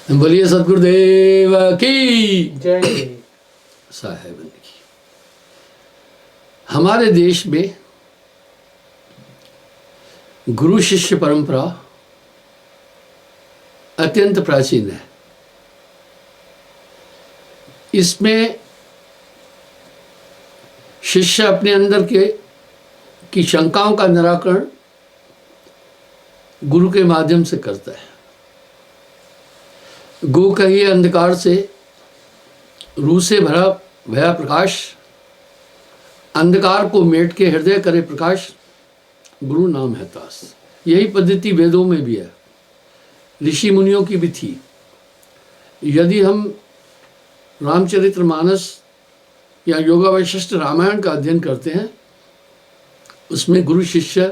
बोलिए सदगुरुदेव की जय। साहेब की। हमारे देश में गुरु शिष्य परंपरा अत्यंत प्राचीन है। इसमें शिष्य अपने अंदर की शंकाओं का निराकरण गुरु के माध्यम से करता है। गो कहिए अंधकार से रू से भया प्रकाश, अंधकार को मेट के हृदय करे प्रकाश, गुरु नाम है तास। यही पद्धति वेदों में भी है, ऋषि मुनियों की भी थी। यदि हम रामचरितमानस या योगा वशिष्ठ रामायण का अध्ययन करते हैं, उसमें गुरु शिष्य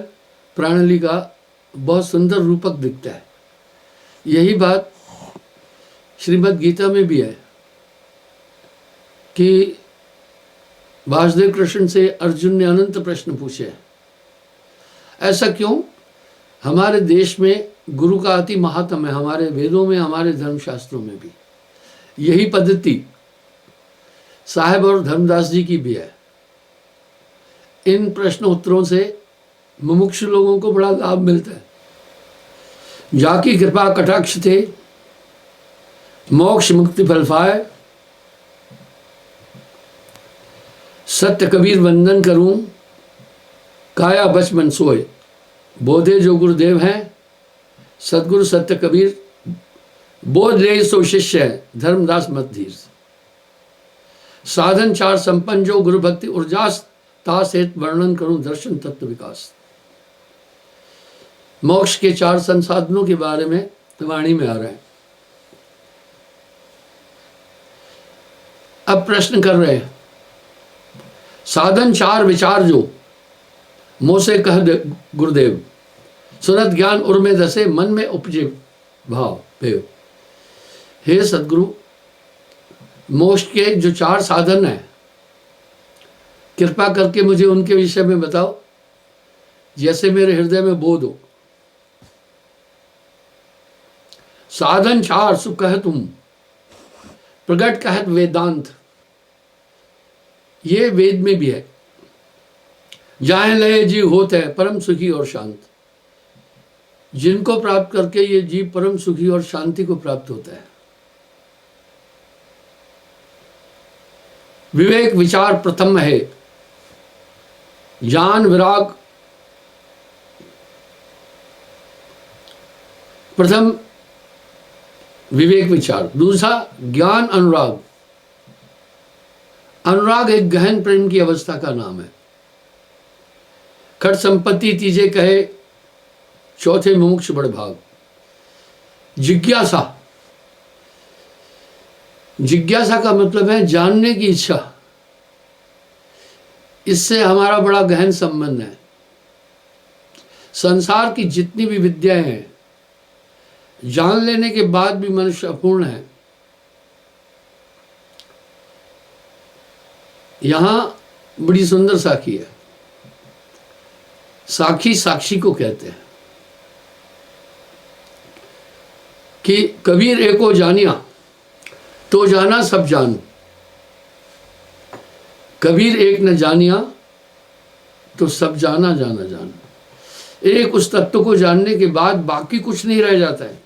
प्रणाली का बहुत सुंदर रूपक दिखता है। यही बात श्रीमद् गीता में भी है कि वासुदेव कृष्ण से अर्जुन ने अनंत प्रश्न पूछे। ऐसा क्यों? हमारे देश में गुरु का अति महात्म है, हमारे वेदों में, हमारे धर्मशास्त्रों में भी। यही पद्धति साहेब और धर्मदास जी की भी है। इन प्रश्न उत्तरों से मुमुक्षु लोगों को बड़ा लाभ मिलता है। जाकी कृपा कटाक्ष थे मोक्ष मुक्ति फल पाए, सत्य कबीर वंदन करूं काया बचपन सोए, बोधे जो गुरुदेव हैं सदगुरु सत्य कबीर, बोध ले सो शिष्य है धर्मदास मत धीर। साधन चार संपन्न जो गुरु भक्ति उर्जास, तास हेत वर्णन करूं दर्शन तत्व विकास। मोक्ष के चार संसाधनों के बारे में वाणी में आ रहे हैं। अब प्रश्न कर रहे हैं, साधन चार विचार जो मोह से कह गुरुदेव, सुनत ज्ञान उर्मे दसे मन में उपजे भाव भेव। हे सदगुरु, मोक्ष के जो चार साधन हैं, कृपा करके मुझे उनके विषय में बताओ जैसे मेरे हृदय में बोध हो। साधन चार सु कह तुम, प्रगट कहत वेदांत। ये वेद में भी है। जाए लय जीव होते हैं परम सुखी और शांत। जिनको प्राप्त करके ये जीव परम सुखी और शांति को प्राप्त होता है। विवेक विचार प्रथम है, ज्ञान विराग प्रथम विवेक विचार, दूसरा ज्ञान अनुराग। अनुराग एक गहन प्रेम की अवस्था का नाम है। खट संपत्ति तीजे कहे चौथे मुमुक्ष बड़ भाग। जिज्ञासा, जिज्ञासा का मतलब है जानने की इच्छा। इससे हमारा बड़ा गहन संबंध है। संसार की जितनी भी विद्याएं हैं, जान लेने के बाद भी मनुष्य अपूर्ण है। यहां बड़ी सुंदर साखी है। साखी साक्षी को कहते हैं कि कबीर एको जानिया तो जाना सब जानू। कबीर एक न जानिया तो सब जाना जाना जानू। एक उस तत्व को जानने के बाद बाकी कुछ नहीं रह जाता है।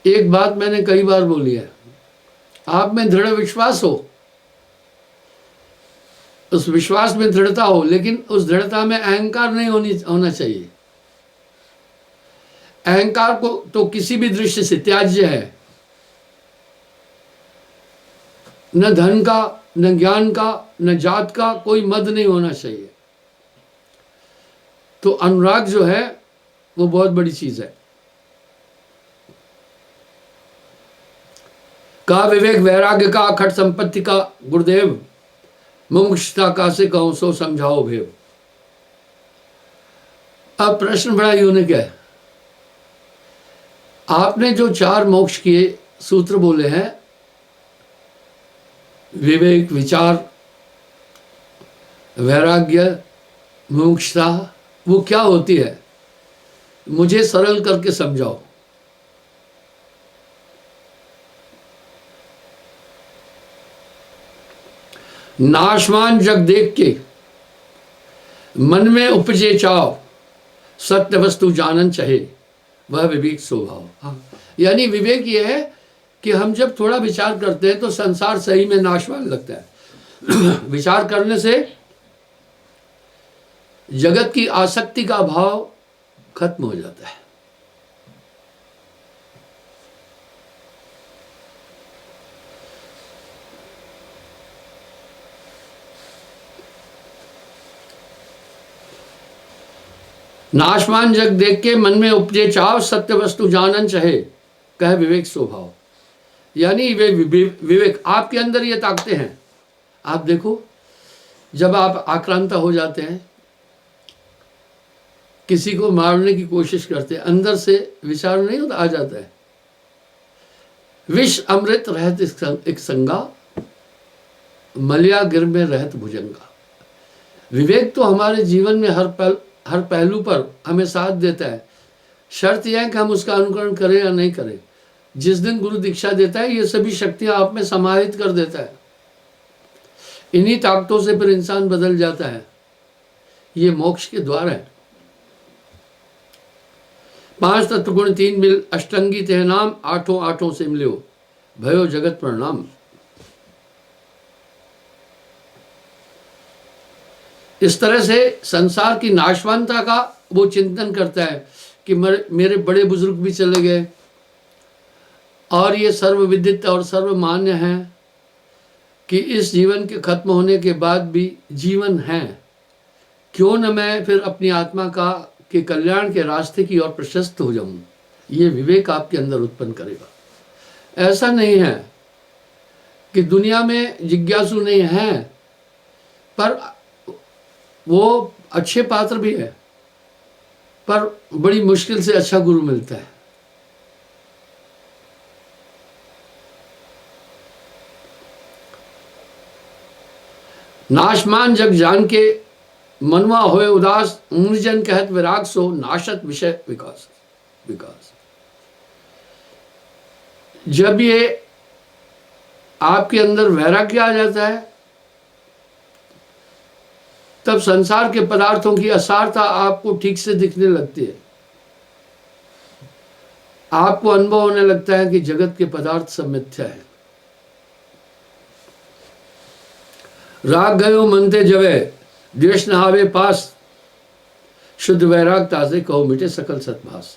एक बात मैंने कई बार बोली है, आप में दृढ़ विश्वास हो, उस विश्वास में दृढ़ता हो, लेकिन उस दृढ़ता में अहंकार नहीं होना चाहिए। अहंकार को तो किसी भी दृष्टि से त्याज्य है। न धन का, न ज्ञान का, न जात का कोई मद नहीं होना चाहिए। तो अनुराग जो है वो बहुत बड़ी चीज है। का विवेक वैराग्य का, अखट संपत्ति का गुरुदेव, मुमुक्षुता का से कहूं सो समझाओ भेव। अब प्रश्न बड़ा यूनिक है। आपने जो चार मोक्ष के सूत्र बोले हैं, विवेक विचार वैराग्य मुमुक्षुता, वो क्या होती है? मुझे सरल करके समझाओ। नाशवान जग देख के मन में उपजे चाव, सत्य वस्तु जानन चाहे, वह विवेक स्वभाव। हाँ, यानी विवेक यह है कि हम जब थोड़ा विचार करते हैं तो संसार सही में नाशवान लगता है। विचार करने से जगत की आसक्ति का भाव खत्म हो जाता है। नाशवान जग देख के मन में उपजे चाव, सत्य वस्तु जानन चाहे, कह विवेक स्वभाव। यानी वे विवेक आपके अंदर ये ताकते हैं। आप देखो, जब आप आक्रांता हो जाते हैं, किसी को मारने की कोशिश करते हैं, अंदर से विचार नहीं होता, आ जाता है, विष अमृत रहत एक संगा, मलिया गिर में रहत भुजंगा। विवेक तो हमारे जीवन में हर पहलू पर हमें साथ देता है। शर्त यह है कि हम उसका अनुकरण करें या नहीं करें। जिस दिन गुरु दीक्षा देता है, ये सभी शक्तियां आप में समाहित कर देता है। इन्हीं ताकतों से फिर इंसान बदल जाता है। ये मोक्ष के द्वार है। 5 तत्व गुण 3 मिल, अष्टंगी तेह नाम, आठों आठों से मिल्यो, भयो जगत प्रणाम। इस तरह से संसार की नाशवानता का वो चिंतन करता है कि मेरे बड़े बुजुर्ग भी चले गए और ये सर्वविदित और सर्वमान्य है कि इस जीवन के खत्म होने के बाद भी जीवन है। क्यों न मैं फिर अपनी आत्मा के कल्याण के रास्ते की ओर प्रशस्त हो जाऊं। ये विवेक आपके अंदर उत्पन्न करेगा। ऐसा नहीं है कि दुनिया में जिज्ञासु नहीं है, पर वो अच्छे पात्र भी है, पर बड़ी मुश्किल से अच्छा गुरु मिलता है। नाशमान जग जान के मनवा होए उदास, मुनिजन कहत विराग सो, नाशत विषय विकास। जब ये आपके अंदर वैराग्य आ जाता है, तब संसार के पदार्थों की असारता आपको ठीक से दिखने लगती है। आपको अनुभव होने लगता है कि जगत के पदार्थ सब मिथ्या है। राग गयो मनते जवे, द्वेष न आवे पास, शुद्ध वैराग ताजे कहो मिटे सकल सतभास।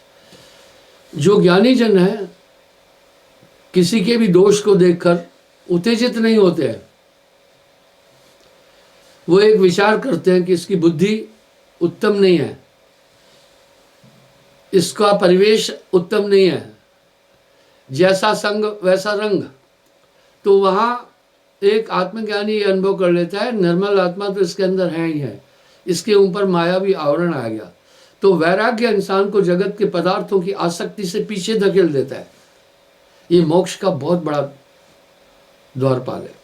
जो ज्ञानी जन है, किसी के भी दोष को देखकर उत्तेजित नहीं होते हैं। वो एक विचार करते हैं कि इसकी बुद्धि उत्तम नहीं है, इसका परिवेश उत्तम नहीं है, जैसा संग वैसा रंग। तो वहाँ एक आत्मज्ञानी ये अनुभव कर लेता है, निर्मल आत्मा तो इसके अंदर है ही है, इसके ऊपर मायावी आवरण आ गया। तो वैराग्य इंसान को जगत के पदार्थों की आसक्ति से पीछे धकेल देता है। ये मोक्ष का बहुत बड़ा द्वारपाल है।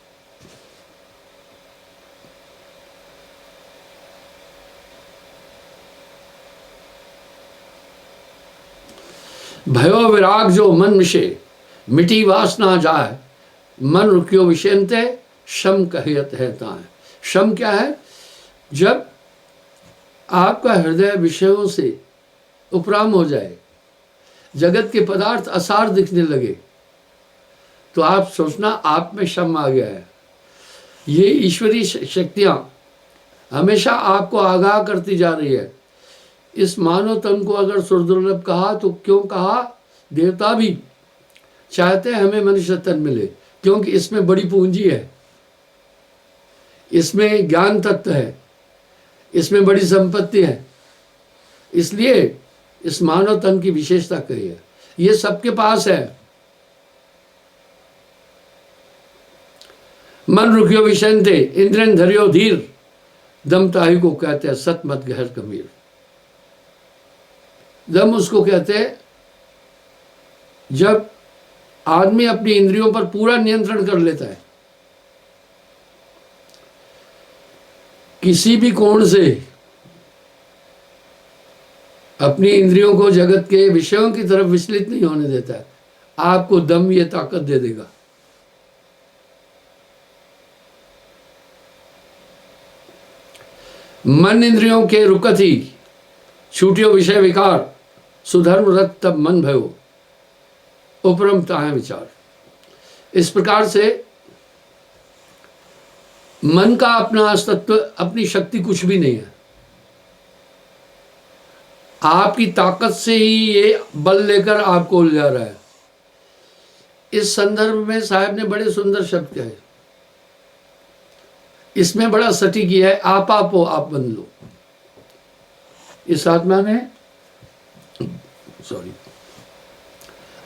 भयो विराग जो मन मिशे, मिटी वासना जाए, मन रुकियो विषयंते, शम कहत है ताए। शम क्या है? जब आपका हृदय विषयों से उपराम हो जाए, जगत के पदार्थ असार दिखने लगे, तो आप सोचना आप में शम आ गया है। ये ईश्वरीय शक्तियां हमेशा आपको आगाह करती जा रही है। इस मानव तन को अगर सुरदुर्लभ कहा तो क्यों कहा? देवता भी चाहते हैं हमें मनुष्य तन मिले, क्योंकि इसमें बड़ी पूंजी है, इसमें ज्ञान तत्व है, इसमें बड़ी संपत्ति है। इसलिए इस मानव तन की विशेषता कही है। ये सबके पास है। मन रुकियो विषयंते, इंद्रन धरियो धीर, दम ताही को कहते हैं सतमत गहर गंभीर। दम उसको कहते हैं जब आदमी अपनी इंद्रियों पर पूरा नियंत्रण कर लेता है, किसी भी कोण से अपनी इंद्रियों को जगत के विषयों की तरफ विचलित नहीं होने देता है। आपको दम ये ताकत दे देगा। मन इंद्रियों के रुकति छूटियो विषय विकार, सुधर्म रत तब मन भयो, उपरम ताहे विचार। इस प्रकार से मन का अपना अस्तित्व, अपनी शक्ति कुछ भी नहीं है। आपकी ताकत से ही ये बल लेकर आपको उलझा रहा है। इस संदर्भ में साहब ने बड़े सुंदर शब्द कहे, इसमें बड़ा सटीक है, आप हो आप बन लो। इस आत्मा ने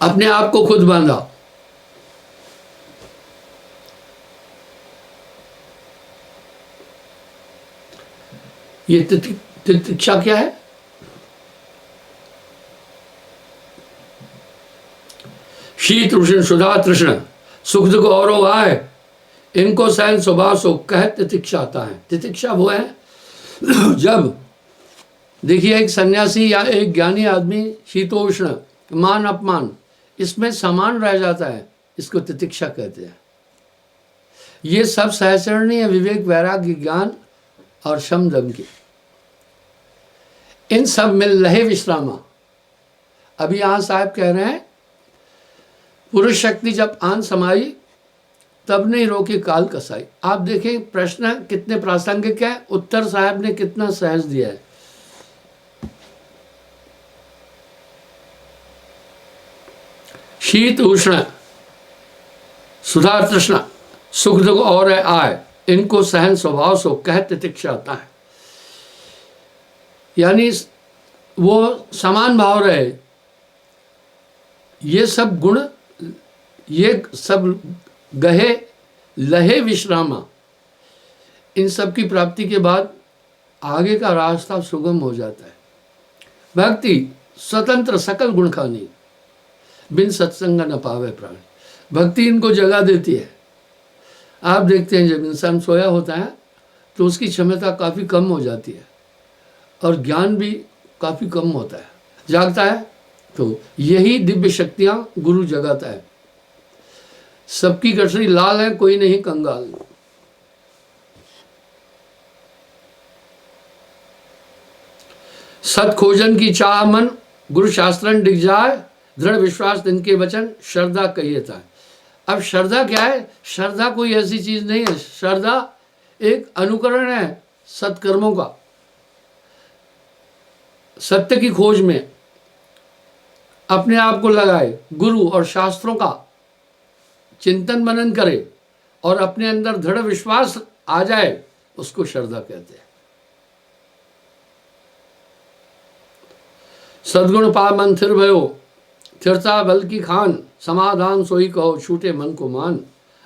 अपने आप को खुद बांधा। ये तितिक्षा क्या है? शीत उष्ण सुधा तृष्ण सुख दुख और आए, इनको सहन स्वभाव सो कह तितिक्षा आता है। तितिक्षा वो है जब देखिए एक सन्यासी या एक ज्ञानी आदमी शीतोष्ण मान अपमान इसमें समान रह जाता है, इसको तितिक्षा कहते हैं। ये सब सहचरणी है विवेक वैराग्य ज्ञान और शम दम की, इन सब में लहे विश्रामा। अभी यहां साहब कह रहे हैं पुरुष शक्ति जब आन समाई तब नहीं रोकी काल कसाई। आप देखें प्रश्न कितने प्रासंगिक है, उत्तर साहब ने कितना सहज दिया है। शीत उष्ण सुधा तृष्णा सुख दुख और आए, इनको सहन स्वभाव सो कह तितिक्षा आता है। यानी वो समान भाव रहे, ये सब गुण, ये सब गहे लहे विश्रामा, इन सब की प्राप्ति के बाद आगे का रास्ता सुगम हो जाता है। भक्ति स्वतंत्र सकल गुण खानी, बिन सत्संग न पावे प्राण। भक्ति इनको जगा देती है। आप देखते हैं जब इंसान सोया होता है तो उसकी क्षमता काफ़ी कम हो जाती है और ज्ञान भी काफ़ी कम होता है। जागता है तो यही दिव्य शक्तियाँ गुरु जगाता है। सबकी गठरी लाल है, कोई नहीं कंगाल। सत खोजन की चाह मन, गुरु शास्त्रन डिग जाए, दृढ़ विश्वास इनके वचन, श्रद्धा कहिए था। अब श्रद्धा क्या है? श्रद्धा कोई ऐसी चीज नहीं है। श्रद्धा एक अनुकरण है सत्कर्मों का। सत्य की खोज में अपने आप को लगाए, गुरु और शास्त्रों का चिंतन मनन करे और अपने अंदर दृढ़ विश्वास आ जाए, उसको श्रद्धा कहते हैं। सद्गुण पा मन थिर भयो, थिरता बल की खान, समाधान सोई कहो छूटे मन को मान।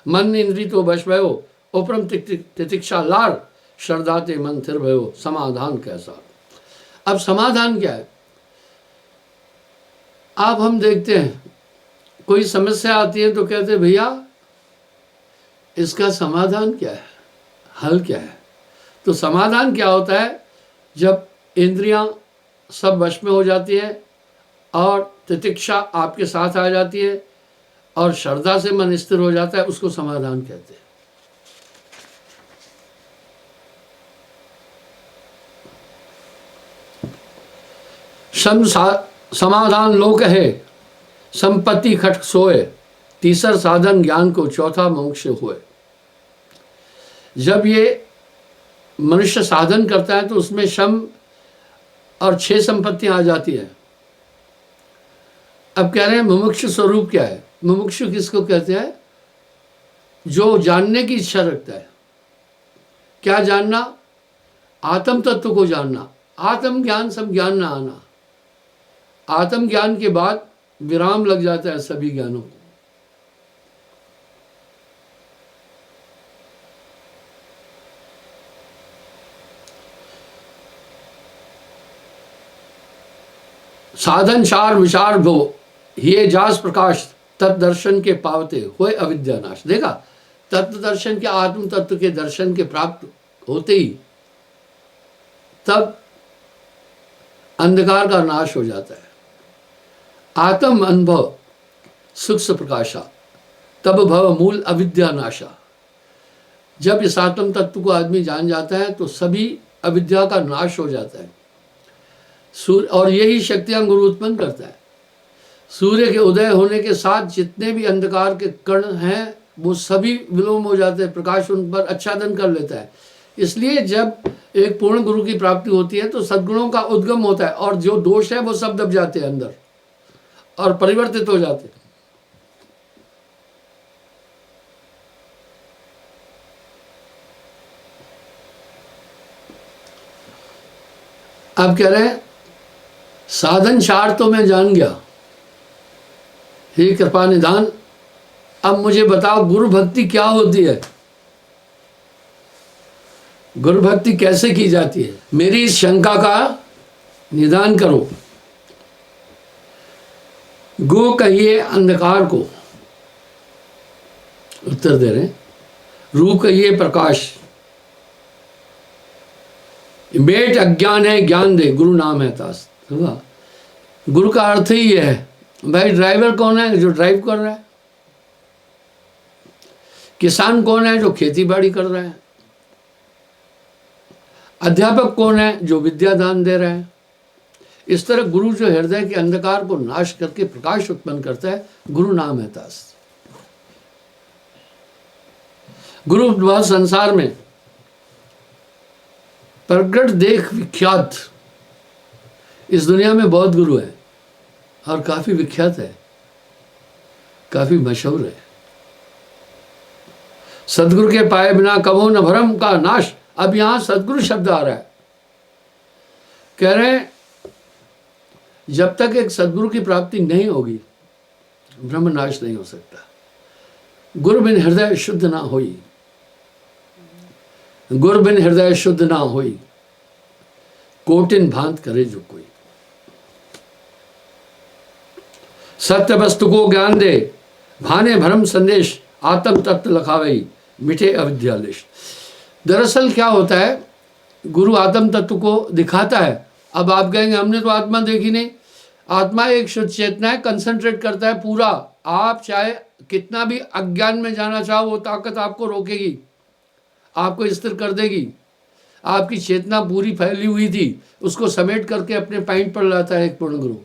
मन इंद्री तो बश भयो, उपरम तितिक्षा लार, श्रद्धाते मन थिर भयो, समाधान कैसा। अब समाधान क्या है? आप हम देखते हैं कोई समस्या आती है तो कहते हैं भैया इसका समाधान क्या है, हल क्या है। तो समाधान क्या होता है? जब इंद्रियां सब वश में हो जाती है और तितिक्षा आपके साथ आ जाती है और श्रद्धा से मन स्थिर हो जाता है, उसको समाधान कहते हैं। समाधान लोक है, संपत्ति खट सोए, तीसर साधन ज्ञान को, चौथा मोक्ष हुए। जब ये मनुष्य साधन करता है तो उसमें शम और 6 संपत्तियां आ जाती है। अब कह रहे हैं मुमुक्षु स्वरूप क्या है? मुमुक्षु किसको कहते हैं? जो जानने की इच्छा रखता है। क्या जानना? आत्म तत्व को जानना। आत्म ज्ञान सब ज्ञान ना आना। आत्म ज्ञान के बाद विराम लग जाता है सभी ज्ञानों को। साधन चार विचार भो, ये जास प्रकाश, तत्दर्शन के पावते होए अविद्या नाश। देखा, तत्व दर्शन के, आत्म तत्व के दर्शन के प्राप्त होते ही तब अंधकार का नाश हो जाता है। आत्म अनुभव सुख से प्रकाशा, तब भव मूल अविद्या नाशा। जब इस आत्म तत्व को आदमी जान जाता है तो सभी अविद्या का नाश हो जाता है। सूर्य, और यही शक्तियां गुरु उत्पन्न करता है। सूर्य के उदय होने के साथ जितने भी अंधकार के कण हैं वो सभी विलोम हो जाते हैं, प्रकाश उन पर आच्छादन कर लेता है। इसलिए जब एक पूर्ण गुरु की प्राप्ति होती है तो सद्गुणों का उद्गम होता है और जो दोष है वो सब दब जाते हैं अंदर और परिवर्तित हो जाते हैं। आप कह रहे हैं साधन चार तो मैं जान गया, हे कृपा निधान, अब मुझे बताओ गुरु भक्ति क्या होती है, गुरु भक्ति कैसे की जाती है? मेरी इस शंका का निदान करो। गो कहिए अंधकार को, उत्तर दे रहे हैं। रू कहिए प्रकाश, बेट अज्ञान है ज्ञान दे, गुरु नाम है तास। गुरु का अर्थ ही यह है। भाई ड्राइवर कौन है? जो ड्राइव कर रहा है। किसान कौन है? जो खेती बाड़ी कर रहा है। अध्यापक कौन है? जो विद्या दान दे रहा है। इस तरह गुरु जो हृदय के अंधकार को नाश करके प्रकाश उत्पन्न करता है, गुरु नाम है तास। गुरु वह संसार में प्रगट देख विख्यात, इस दुनिया में बहुत गुरु है और काफी विख्यात है, काफी मशहूर है। सदगुरु के पाए बिना कबो न भरम का नाश। अब यहां सदगुरु शब्द आ रहा है। कह रहे हैं जब तक एक सदगुरु की प्राप्ति नहीं होगी ब्रह्म नाश नहीं हो सकता। गुरु बिन हृदय शुद्ध ना होई, गुरु बिन हृदय शुद्ध ना होई, कोटिन भांत करे जो कोई। सत्य वस्तु को ज्ञान दे, भाने भ्रम संदेश, आत्म तत्व लखावई, मिठे अविद्यालेश। दरअसल क्या होता है, गुरु आत्म तत्व को दिखाता है। अब आप कहेंगे हमने तो आत्मा देखी नहीं। आत्मा एक शुद्ध चेतना है, कंसंट्रेट करता है पूरा। आप चाहे कितना भी अज्ञान में जाना चाहो, वो ताकत आपको रोकेगी, आपको स्थिर कर देगी। आपकी चेतना पूरी फैली हुई थी, उसको समेट करके अपने पॉइंट पर लाता है एक पूर्ण गुरु।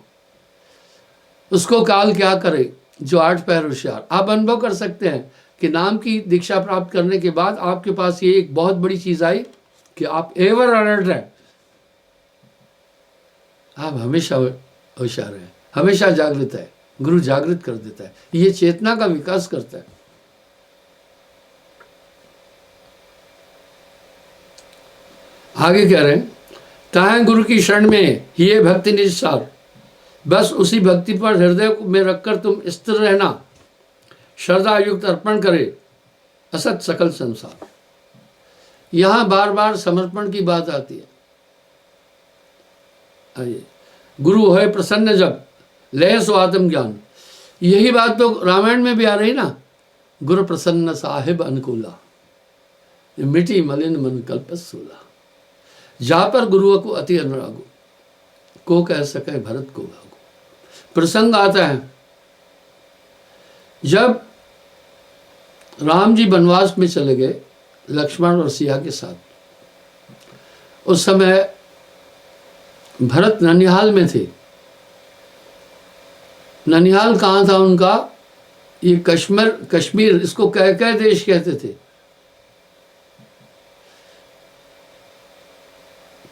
उसको काल क्या करे जो आठ पैर होशियार। आप अनुभव कर सकते हैं कि नाम की दीक्षा प्राप्त करने के बाद आपके पास ये एक बहुत बड़ी चीज आई कि आप एवर अलर्ट हैं, आप हमेशा होशियार हैं, हमेशा जागृत है। गुरु जागृत कर देता है, ये चेतना का विकास करता है। आगे कह रहे हैं ताहे गुरु की शरण में ये भक्ति निस्सार, बस उसी भक्ति पर हृदय में रखकर तुम स्थिर रहना। श्रद्धा युक्त अर्पण करे असत सकल संसार। यहां बार बार समर्पण की बात आती है। आइए, गुरु है प्रसन्न जब लय सो आत्म ज्ञान। यही बात तो रामायण में भी आ रही ना, गुरु प्रसन्न साहिब अनुकूला, मिटी मलिन मन कल्पस सूला। जहाँ पर गुरु को अति अनुरागो, को कह सके भरत को भागो। प्रसंग आता है जब राम जी वनवास में चले गए लक्ष्मण और सिया के साथ। उस समय भरत ननिहाल में थे। ननिहाल कहाँ था उनका? ये कश्मीर, इसको कह देश कहते थे।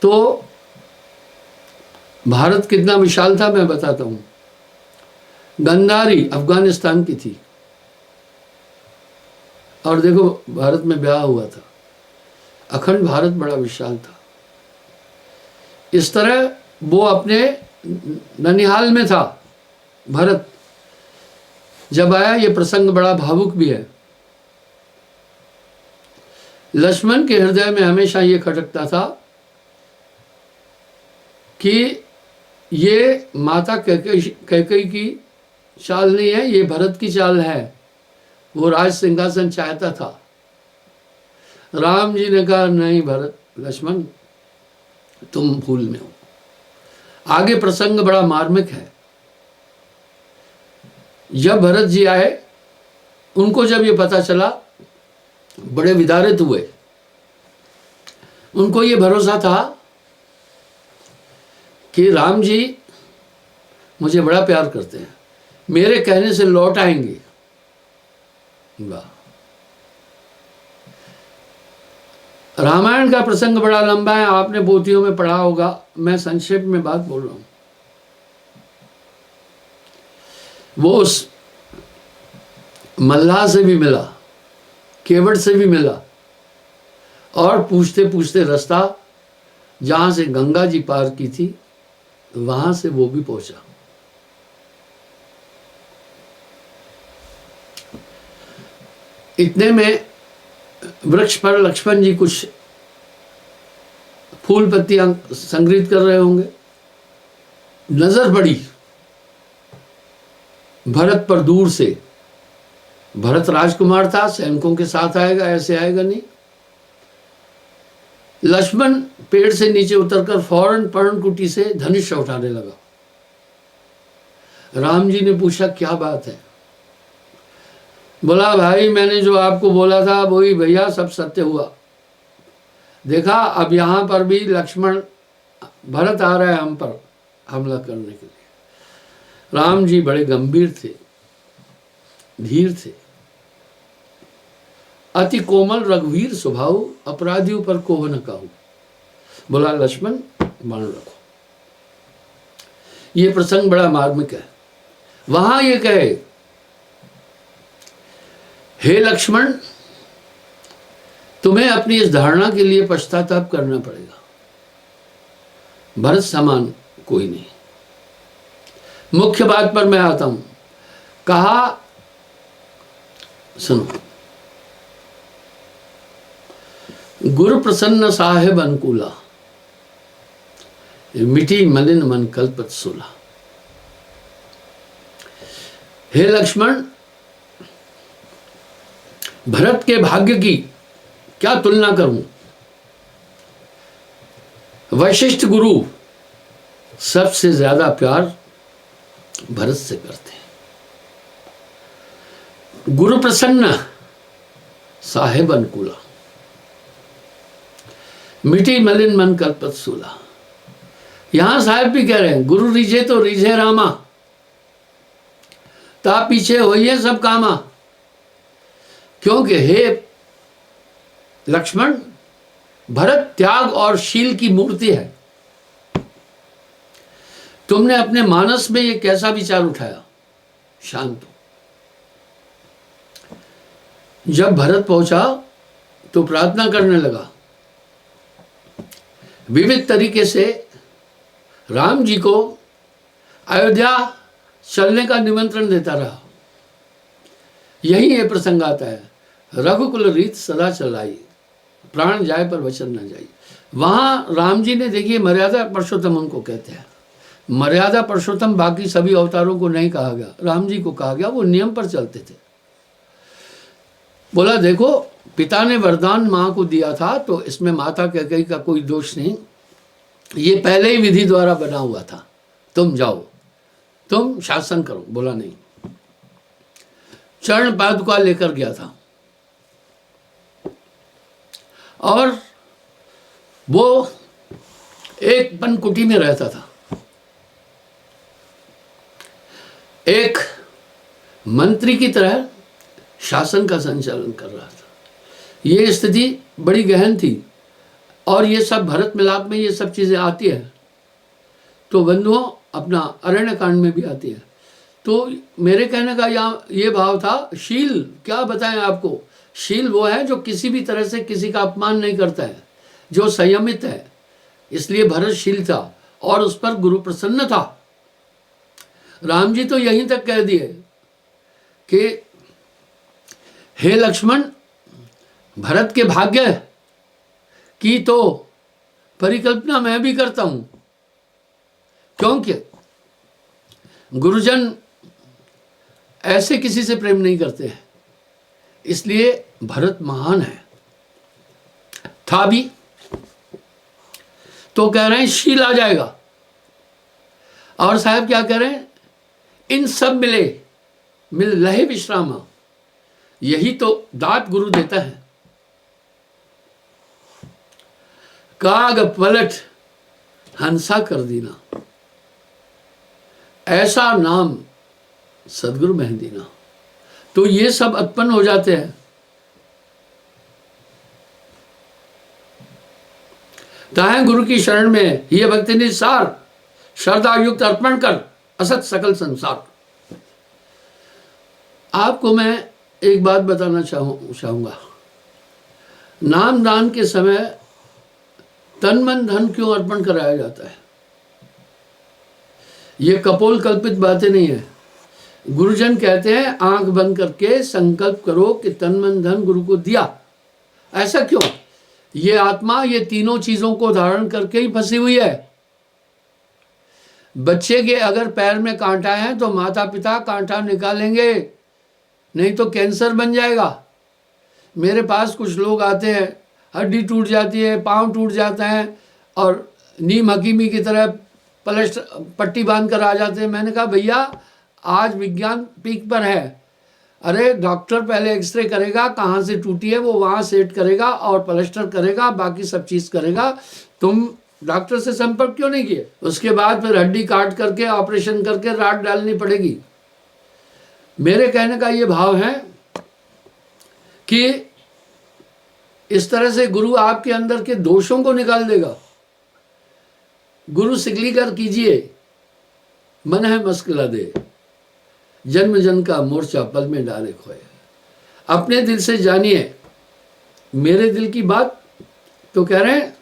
तो भारत कितना विशाल था मैं बताता हूँ। गंधारी अफगानिस्तान की थी और देखो भारत में ब्याह हुआ था। अखंड भारत बड़ा विशाल था। इस तरह वो अपने ननिहाल में था भरत। जब आया, ये प्रसंग बड़ा भावुक भी है। लक्ष्मण के हृदय में हमेशा ये खटकता था कि ये माता कैकेयी की चाल नहीं है, ये भरत की चाल है। वो राज सिंहासन चाहता था। राम जी ने कहा नहीं भरत, लक्ष्मण तुम भूल में हो। आगे प्रसंग बड़ा मार्मिक है। जब भरत जी आए, उनको जब ये पता चला, बड़े विदारित हुए। उनको ये भरोसा था कि राम जी मुझे बड़ा प्यार करते हैं, मेरे कहने से लौट आएंगे। वाह। रामायण का प्रसंग बड़ा लंबा है, आपने पोथियों में पढ़ा होगा, मैं संक्षेप में बात बोल रहा हूं। वो उस मल्लाह से भी मिला, केवट से भी मिला, और पूछते पूछते रास्ता जहां से गंगा जी पार की थी वहां से वो भी पहुंचा। इतने में वृक्ष पर लक्ष्मण जी कुछ फूल पत्तियां संग्रहित कर रहे होंगे, नजर पड़ी भरत पर दूर से। भरत राजकुमार था, सैनिकों के साथ आएगा, ऐसे आएगा नहीं। लक्ष्मण पेड़ से नीचे उतरकर फौरन पर्णकुटी से धनुष उठाने लगा। राम जी ने पूछा क्या बात है? बोला भाई मैंने जो आपको बोला था वही भैया सब सत्य हुआ। देखा अब यहां पर भी लक्ष्मण भरत आ रहा है हम पर हमला करने के लिए। राम जी बड़े गंभीर थे, धीर थे, अति कोमल रघुवीर स्वभाव, अपराधियों पर कोह न कहूं। बोला लक्ष्मण बाण रखो। ये प्रसंग बड़ा मार्मिक है। वहां ये कहे हे लक्ष्मण तुम्हें अपनी इस धारणा के लिए पश्चाताप करना पड़ेगा, भरत समान कोई नहीं। मुख्य बात पर मैं आता हूं। कहा सुनो, गुरु प्रसन्न साहेब अनुकूला, मिटी मलिन मन कल्पत सोला। हे लक्ष्मण भरत के भाग्य की क्या तुलना करूं? वशिष्ठ गुरु सबसे ज्यादा प्यार भरत से करते हैं। गुरु प्रसन्न साहेब अनुकूला, मिटी मलिन मन कल्पत सूला। यहां साहेब भी कह रहे हैं गुरु रिझे तो रिझे रामा, ता पीछे होइए सब कामा। क्योंकि हे लक्ष्मण भरत त्याग और शील की मूर्ति है। तुमने अपने मानस में ये कैसा विचार उठाया? शांत हो। जब भरत पहुंचा तो प्रार्थना करने लगा, विविध तरीके से राम जी को अयोध्या चलने का निमंत्रण देता रहा। यही ये प्रसंग आता है, रघुकुल रीत सदा चलाई, प्राण जाए पर वचन न जाए। वहां राम जी ने देखिए मर्यादा पुरुषोत्तम उनको कहते हैं। मर्यादा पुरुषोत्तम बाकी सभी अवतारों को नहीं कहा गया, राम जी को कहा गया, वो नियम पर चलते थे। बोला देखो पिता ने वरदान मां को दिया था तो इसमें माता कैकेयी का कोई दोष नहीं, ये पहले ही विधि द्वारा बना हुआ था, तुम जाओ तुम शासन करो। बोला नहीं। चरण पादुका लेकर गया था और वो एक पनकुटी में रहता था, एक मंत्री की तरह शासन का संचालन कर रहा था। ये स्थिति बड़ी गहन थी और ये सब भरत मिलाप में ये सब चीजें आती है तो बंधुओं अपना अरण्य कांड में भी आती है। तो मेरे कहने का यहाँ ये भाव था, शील क्या बताएं आपको? शील वो है जो किसी भी तरह से किसी का अपमान नहीं करता है, जो संयमित है। इसलिए भरत शील था और उस पर गुरु प्रसन्न था। राम जी तो यहीं तक कह दिए कि हे लक्ष्मण भरत के भाग्य की तो परिकल्पना मैं भी करता हूं, क्योंकि गुरुजन ऐसे किसी से प्रेम नहीं करते हैं, इसलिए भरत महान है, था भी। तो कह रहे हैं शील आ जाएगा। और साहब क्या कह रहे हैं? इन सब मिल लहे विश्रामा, यही तो दात गुरु देता है। काग पलट हंसा कर दीना, ऐसा नाम सदगुरु मेहदीना। तो ये सब उत्पन्न हो जाते हैं। ताहे गुरु की शरण में ये भक्ति निसार, श्रद्धा युक्त अर्पण कर असत सकल संसार। आपको मैं एक बात बताना चाहूंगा, नाम दान के समय तन मन धन क्यों अर्पण कराया जाता है? ये कपोल कल्पित बातें नहीं है। गुरुजन कहते हैं आंख बंद करके संकल्प करो कि तन मन धन गुरु को दिया। ऐसा क्यों? ये आत्मा ये तीनों चीजों को धारण करके ही फंसी हुई है। बच्चे के अगर पैर में कांटा है तो माता पिता कांटा निकालेंगे, नहीं तो कैंसर बन जाएगा। मेरे पास कुछ लोग आते हैं, हड्डी टूट जाती है, पांव टूट जाता है और नीम हकीमी की तरह प्लास्टर पट्टी बांध कर आ जाते हैं। मैंने कहा भैया आज विज्ञान पीक पर है। अरे डॉक्टर पहले एक्सरे करेगा, कहाँ से टूटी है वो वहाँ सेट करेगा और प्लास्टर करेगा, बाकी सब चीज़ करेगा। तुम डॉक्टर से संपर्क क्यों नहीं किए? उसके बाद फिर हड्डी काट करके ऑपरेशन करके राड डालनी पड़ेगी। मेरे कहने का ये भाव है कि इस तरह से गुरु आपके अंदर के दोषों को निकाल देगा। गुरु सिकली कर कीजिए, मन है मस्कला दे, जन्म जन का मोर्चा पल में डाले खोए। अपने दिल से जानिए मेरे दिल की बात। तो कह रहे हैं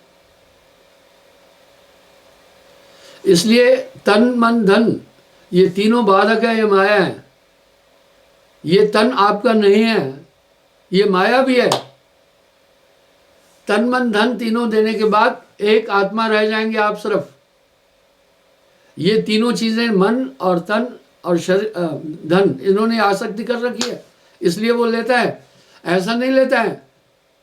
इसलिए तन मन धन ये तीनों बाधक है, ये माया है। ये तन आपका नहीं है, ये माया भी है। तन मन धन तीनों देने के बाद एक आत्मा रह जाएंगे आप सिर्फ। ये तीनों चीजें मन और तन और शरीर धन इन्होंने आसक्ति कर रखी है, इसलिए वो लेता है। ऐसा नहीं लेता है,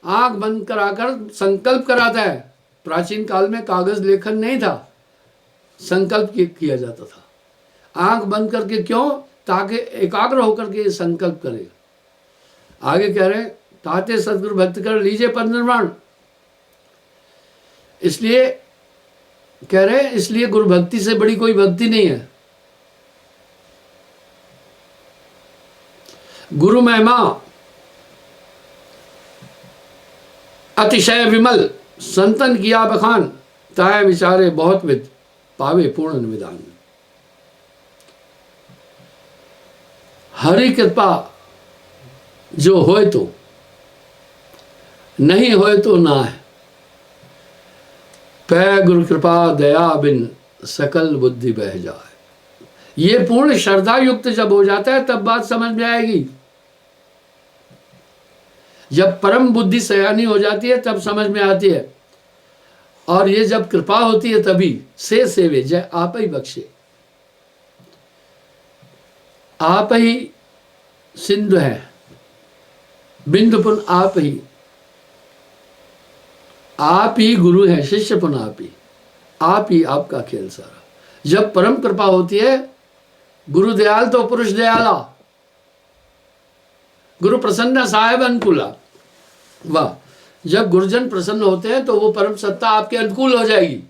आंख बंद कराकर संकल्प कराता है। प्राचीन काल में कागज लेखन नहीं था, संकल्प किया जाता था। आंख बंद करके क्यों? ताकि एकाग्र होकर के संकल्प करे। आगे कह रहे हैं ताते सदगुरु भक्त कर लीजिए पद निर्माण। इसलिए कह रहे हैं इसलिए गुरु भक्ति से बड़ी कोई भक्ति नहीं है। गुरु महिमा अतिशय विमल, संतन किया बखान, ताय विचारे बहुत विद, पावे पूर्ण निविदान। हरि कृपा जो होए तो, नहीं होए तो ना है। पै गुरु कृपा दया बिन सकल बुद्धि बह जाए। ये पूर्ण श्रद्धा युक्त जब हो जाता है तब बात समझ में आएगी। जब परम बुद्धि सयानी हो जाती है तब समझ में आती है। और ये जब कृपा होती है तभी से सेवे जय आप ही बख्शे। आप ही सिंधु है, बिंदु पुन आप ही गुरु है, शिष्य पुन आप ही आपका खेल सारा। जब परम कृपा होती है, गुरु दयाल तो पुरुष दयाला, गुरु प्रसन्न साहेब अनुकूला। वाह, जब गुरुजन प्रसन्न होते हैं तो वो परम सत्ता आपके अनुकूल हो जाएगी।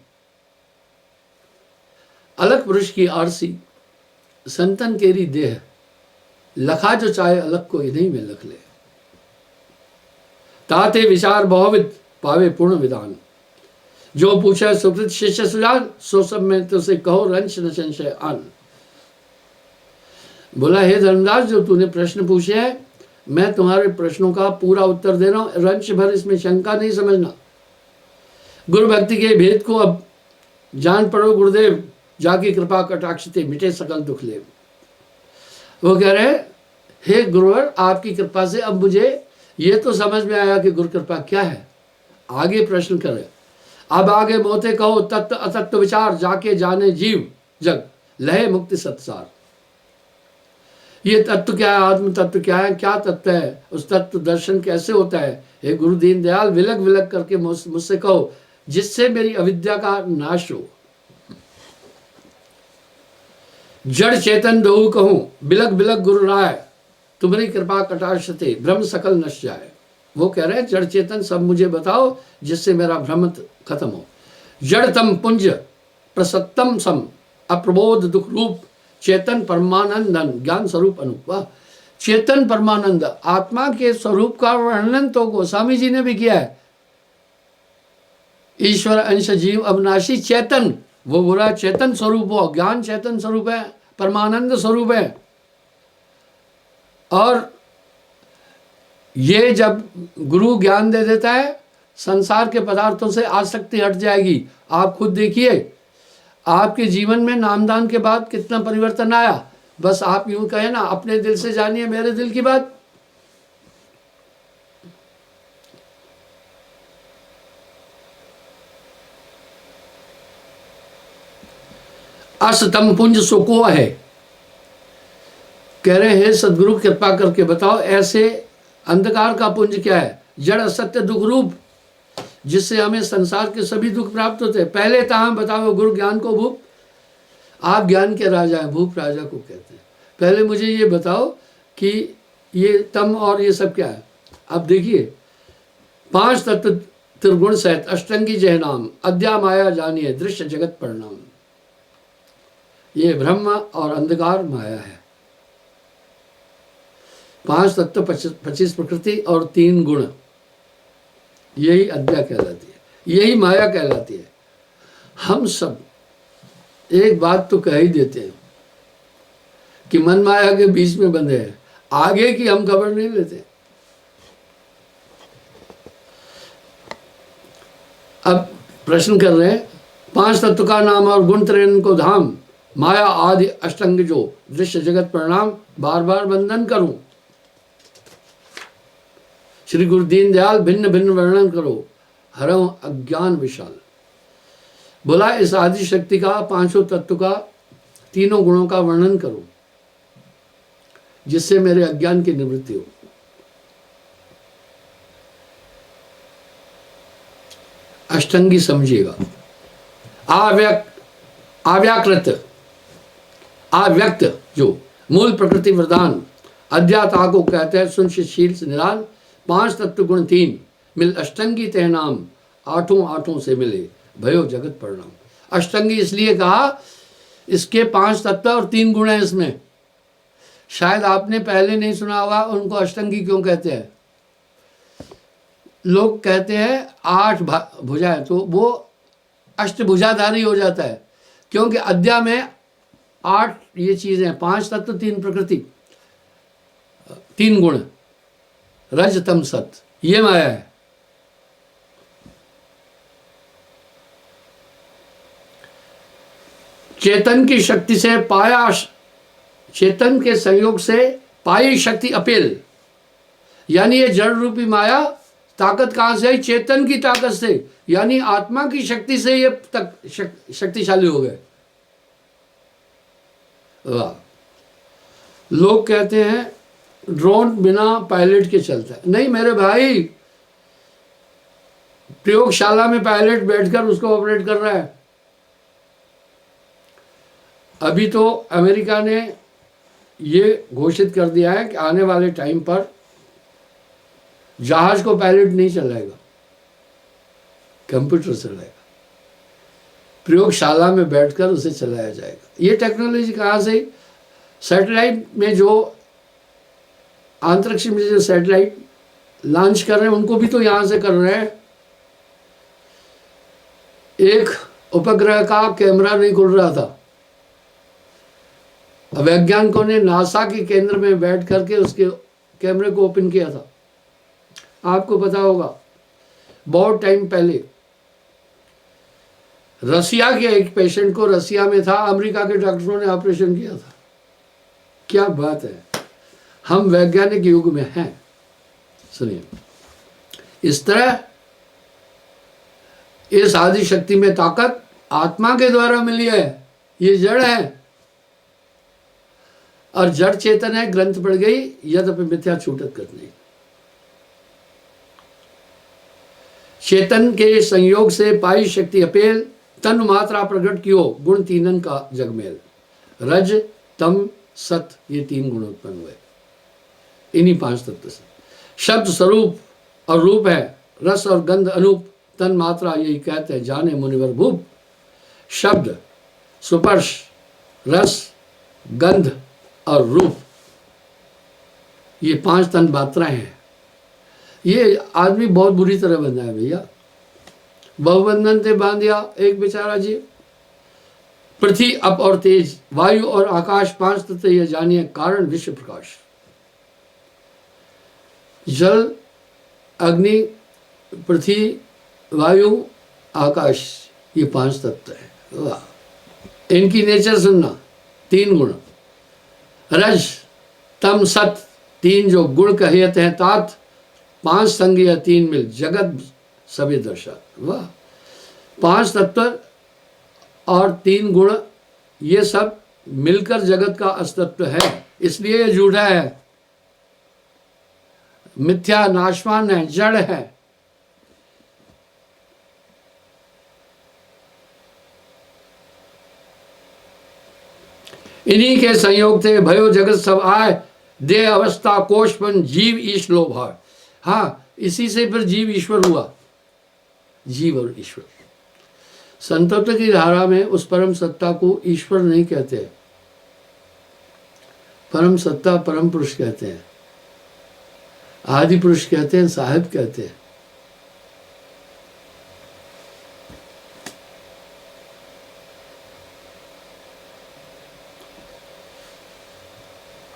अलग पुरुष की आरसी संतन केरी देह, लखा जो चाहे अलग को इन्हीं में लख ले। ताते विचार बहुविद, पावे पूर्ण विधान। जो पूछे सुकृत शिष्य सुजान, सो सब में तुझसे कहो रंच न संशय आन। बोला हे धर्मदास, जो तूने प्रश्न पूछे हैं मैं तुम्हारे प्रश्नों का पूरा उत्तर दे रहा हूं, रंच भर इसमें शंका नहीं समझना। गुरु भक्ति के भेद को अब जान पड़ो गुरुदेव, जाकी कृपा कटाक्षते मिटे सकल दुख ले। वो कह रहे हे गुरुवर, आपकी कृपा से अब मुझे ये तो समझ में आया कि गुरु कृपा क्या है। आगे प्रश्न करे, अब आगे मोते कहो तत्व अतत्व विचार, जाके जाने जीव जग लहे मुक्ति सत्सार। ये तत्व क्या है, आत्म तत्व क्या है, क्या तत्व है, उस तत्व दर्शन कैसे होता है। हे गुरु दीन दयाल, विलग विलग करके मुझसे कहो, जिससे मेरी अविद्या का नाश हो। जड़ चेतन दो कहूं, बिलग बिलग गुरु राय, तुम्हारी कृपा कटाक्ष से भ्रम सकल नश जाए। वो कह रहे हैं जड़ चेतन सब मुझे बताओ जिससे मेरा भ्रम खत्म हो। जड़तम पुंज प्रसत्तम सम अप्रबोध दुख रूप चेतन परमानंदन ज्ञान स्वरूप अनुपा। चेतन परमानंद आत्मा के स्वरूप का वर्णन तो गोस्वामी जी ने भी किया है। ईश्वर अंश जीव अविनाशी चेतन, वो बोला चेतन स्वरूप, वो ज्ञान चेतन स्वरूप है, परमानंद स्वरूप है। और ये जब गुरु ज्ञान दे देता है संसार के पदार्थों से आसक्ति हट जाएगी। आप खुद देखिए आपके जीवन में नामदान के बाद कितना परिवर्तन आया। बस आप यूं कहें ना, अपने दिल से जानिए मेरे दिल की बात। अष्टम पुंज सुको है, कह रहे हैं सदगुरु कृपा करके बताओ ऐसे अंधकार का पुंज क्या है। जड़ असत्य दुख रूप, जिससे हमें संसार के सभी दुख प्राप्त होते हैं। पहले ताम बताओ गुरु ज्ञान को भूप, आप ज्ञान के राजा हैं, भूप राजा को कहते हैं। पहले मुझे ये बताओ कि ये तम और ये सब क्या है। अब देखिए 5 तत्व त्रिगुण सहित अष्टंगी जय नाम अद्या माया जानिए दृश्य जगत परिणाम। ये ब्रह्म और अंधकार माया है। 5 तत्व 25 प्रकृति और 3 गुण, यही अद्या कहलाती है, यही माया कहलाती है। हम सब एक बात तो कह ही देते हैं कि मन माया के बीच में बंधे हैं, आगे की हम खबर नहीं लेते। अब प्रश्न कर रहे हैं 5 तत्व का नाम और गुण त्रयन को धाम माया आदि अष्टंग जो दृश्य जगत परिणाम बार बार वंदन करूं। श्री गुरु दीन दयाल भिन्न भिन्न वर्णन करो हरम अज्ञान विशाल। बोला इस आदि शक्ति का 5 तत्व का 3 गुणों का वर्णन करो जिससे मेरे अज्ञान की निवृत्ति हो। अष्टंगी समझिएगा, अव्याकृत अव्यक्त जो मूल प्रकृति वरदान अध्याता को कहते हैं। सुनशील निरान 5 तत्व गुण 3 मिल अष्टंगी तह नाम 8 से मिले भयो जगत परिणाम। अष्टंगी इसलिए कहा, इसके 5 तत्व और 3 गुण हैं इसमें। शायद आपने पहले नहीं सुना होगा उनको अष्टंगी क्यों कहते हैं। लोग कहते हैं 8 भुजाएं, तो वो अष्टभुजाधारी हो जाता है क्योंकि अद्या में 8 ये चीजें, 5 तत्व 3 प्रकृति 3 गुण रज तम सत, ये माया है। चेतन की शक्ति से पाया, चेतन के संयोग से पाई शक्ति अपेल, यानी ये जड़ रूपी माया ताकत कहां से आई? चेतन की ताकत से, यानी आत्मा की शक्ति से ये तक शक्तिशाली हो गए। वाह। लोग कहते हैं ड्रोन बिना पायलट के चलता है। नहीं मेरे भाई, प्रयोगशाला में पायलट बैठकर उसको ऑपरेट कर रहा है। अभी तो अमेरिका ने ये घोषित कर दिया है कि आने वाले टाइम पर जहाज को पायलट नहीं चलाएगा, कंप्यूटर चलाएगा। प्रयोगशाला में बैठकर उसे चलाया जाएगा। ये टेक्नोलॉजी कहाँ से? सैटेलाइट में जो अंतरिक्ष में जो सैटेलाइट लॉन्च कर रहे हैं उनको भी तो यहाँ से कर रहे हैं। एक उपग्रह का कैमरा नहीं खुल रहा था, वैज्ञानिकों ने नासा के केंद्र में बैठ करके उसके कैमरे को ओपन किया था। आपको पता होगा बहुत टाइम पहले रसिया के एक पेशेंट को, रसिया में था, अमेरिका के डॉक्टरों ने ऑपरेशन किया था। क्या बात है, हम वैज्ञानिक युग में हैं। सुनिए, इस तरह इस आदि शक्ति में ताकत आत्मा के द्वारा मिली है। ये जड़ है और जड़ चेतन है। ग्रंथ पड़ गई यद्यपि मिथ्या छूटत कर नहीं। चेतन के संयोग से पाई शक्ति अपेल, तन मात्रा प्रकट कियो गुण 3 का जगमेल। रज तम सत, ये 3 गुण उत्पन्न हुए इन्हीं 5 तत्व से। शब्द स्वरूप और रूप है, रस और गंध अनूप, तन मात्रा यही कहते हैं जाने मुनिवर भूप। शब्द, स्पर्श, रस, गंध और रूप, ये 5 तन मात्राएं हैं। ये आदमी बहुत बुरी तरह बंधा है भैया। बहुबंधन से बांधिया एक बेचारा जीव। पृथ्वी, अप और तेज, वायु और आकाश 5 तत्व ये जानिए कारण विश्व प्रकाश। जल, अग्नि, पृथ्वी, वायु, आकाश, ये 5 तत्व है। वाह, इनकी नेचर सुनना। 3 गुण, रज, तम, सत, 3 जो गुण कहते हैं तात, 5 संग या 3 मिल, जगत सभी दर्शा। वाह, 5 तत्व और 3 गुण, ये सब मिलकर जगत का अस्तित्व है। इसलिए ये झूठा है, मिथ्या, नाशवान है, जड़ है। इन्हीं के संयोग से भयो जगत सब आए, देह अवस्था कोशपन जीव ईश लोभ है। हाँ, इसी से फिर जीव ईश्वर हुआ। जीव और ईश्वर, संतत्व की धारा में उस परम सत्ता को ईश्वर नहीं कहते, परम सत्ता परम पुरुष कहते हैं, आदि पुरुष कहते हैं, साहिब कहते हैं।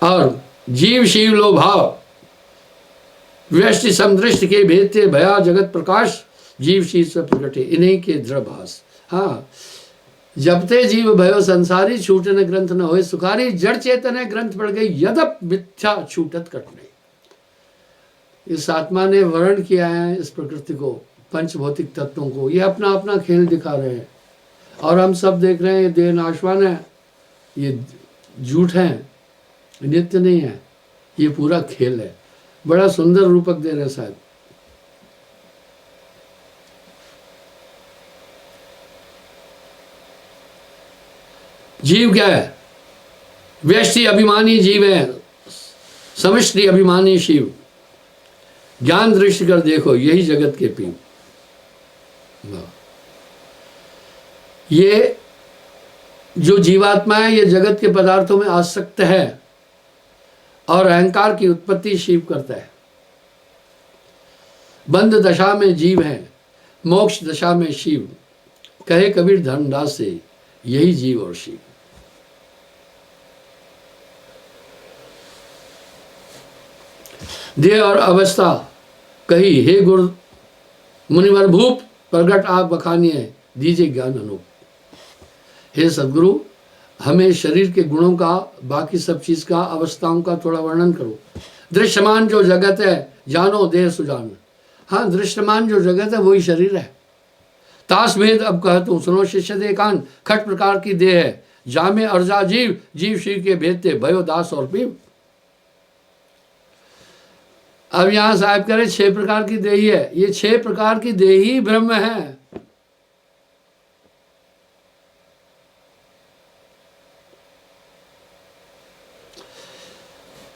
और जीव शिव लो भाव, व्यष्टि समदृष्टि के भेदते भया जगत प्रकाश, जीव शिव से प्रकटे इन्हीं के दृढ़ भास। हाँ, जबते जीव भयो संसारी, छूटन ग्रंथ न होए सुखारी, जड़ चेतन ग्रंथ पड़ गई, यदप मिथ्या छूटत कट नहीं। इस आत्मा ने वर्ण किया है इस प्रकृति को, पंच भौतिक तत्वों को। ये अपना अपना खेल दिखा रहे हैं और हम सब देख रहे हैं ये देह नाशवान है, ये झूठ है, नित्य नहीं है, ये पूरा खेल है। बड़ा सुंदर रूपक दे रहे साहब। जीव क्या है? व्यष्टि अभिमानी जीव है, समष्टि अभिमानी शिव। ज्ञान दृष्टि कर देखो, यही जगत के पीव। ये जो जीवात्मा है ये जगत के पदार्थों में आसक्त है और अहंकार की उत्पत्ति शिव करता है। बंध दशा में जीव है, मोक्ष दशा में शिव। कहे कबीर धर्मदास से, यही जीव और शिव। देह और अवस्था कही, हे गुरु मुनिवर भूप, प्रगट आप बखानिए, दीजिए ज्ञान अनूप। हे सदगुरु, हमें शरीर के गुणों का, बाकी सब चीज का, अवस्थाओं का थोड़ा वर्णन करो। दृश्यमान जो जगत है, जानो देह सुजान। हाँ, दृश्यमान जो जगत है वही शरीर है। तास भेद अब कहता हूँ, सुनो शिष्य दे कान, खट प्रकार की देह है, जामे अर्जा जीव, जीव शिव के भेदते भयो दास और पीव। अब यहां साहब करे 6 प्रकार की देही है, ये 6 प्रकार की देही ब्रह्म है।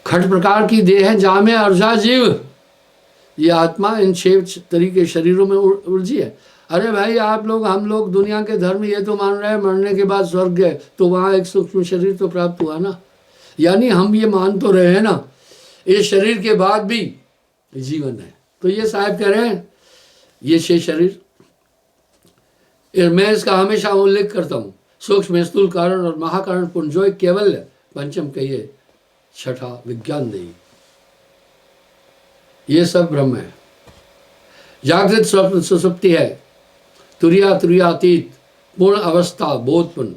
खट प्रकार की देह है, जामे अर्जा जीव, ये आत्मा इन 6 तरीके शरीरों में उलझी है। अरे भाई, आप लोग, हम लोग दुनिया के धर्म ये तो मान रहे हैं मरने के बाद स्वर्ग गए तो वहां एक सूक्ष्म शरीर तो प्राप्त हुआ ना। यानी हम ये मान तो रहे हैं ना, इस शरीर के बाद भी जीवन है। तो ये साहब कह रहे हैं ये 6 शरीर, मैं इसका हमेशा उल्लेख करता हूँ। सूक्ष्म स्थूल कारण और महाकारण पुंजोय केवल पंचम कहिए, छठा विज्ञान देही, ये सब ब्रह्म है। जागृत स्वप्न सुसुप्ति है, तुरिया तुरियातीत, पूर्ण अवस्था बोधपूर्ण,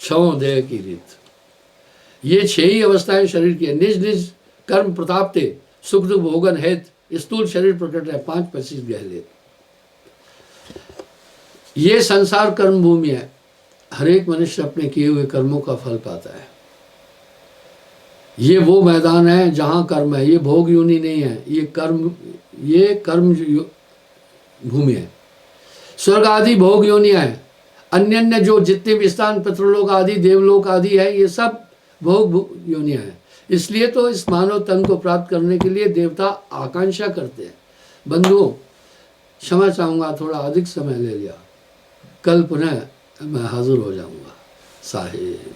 छओं देह की रीत। ये 6 ही अवस्थाएं शरीर की है। निज निज कर्म प्रतापते, सुख दुख भोगन हेत, स्थूल शरीर प्रकट है, 5-25 गहले। ये संसार कर्म भूमि है, हर एक मनुष्य अपने किए हुए कर्मों का फल पाता है। ये वो मैदान है जहां कर्म है, ये भोग योनि नहीं है, ये कर्म भूमि है। स्वर्ग आदि भोग योनियां है, अन्य अन्य जो जितने भी स्थान, पितृलोक आदि, देवलोक आदि है, ये सब भोग योनियां है। इसलिए तो इस मानव तन को प्राप्त करने के लिए देवता आकांक्षा करते हैं, बंधुओं, क्षमा चाहूँगा, थोड़ा अधिक समय ले लिया। कल पुनः मैं हाजिर हो जाऊँगा। साहिब।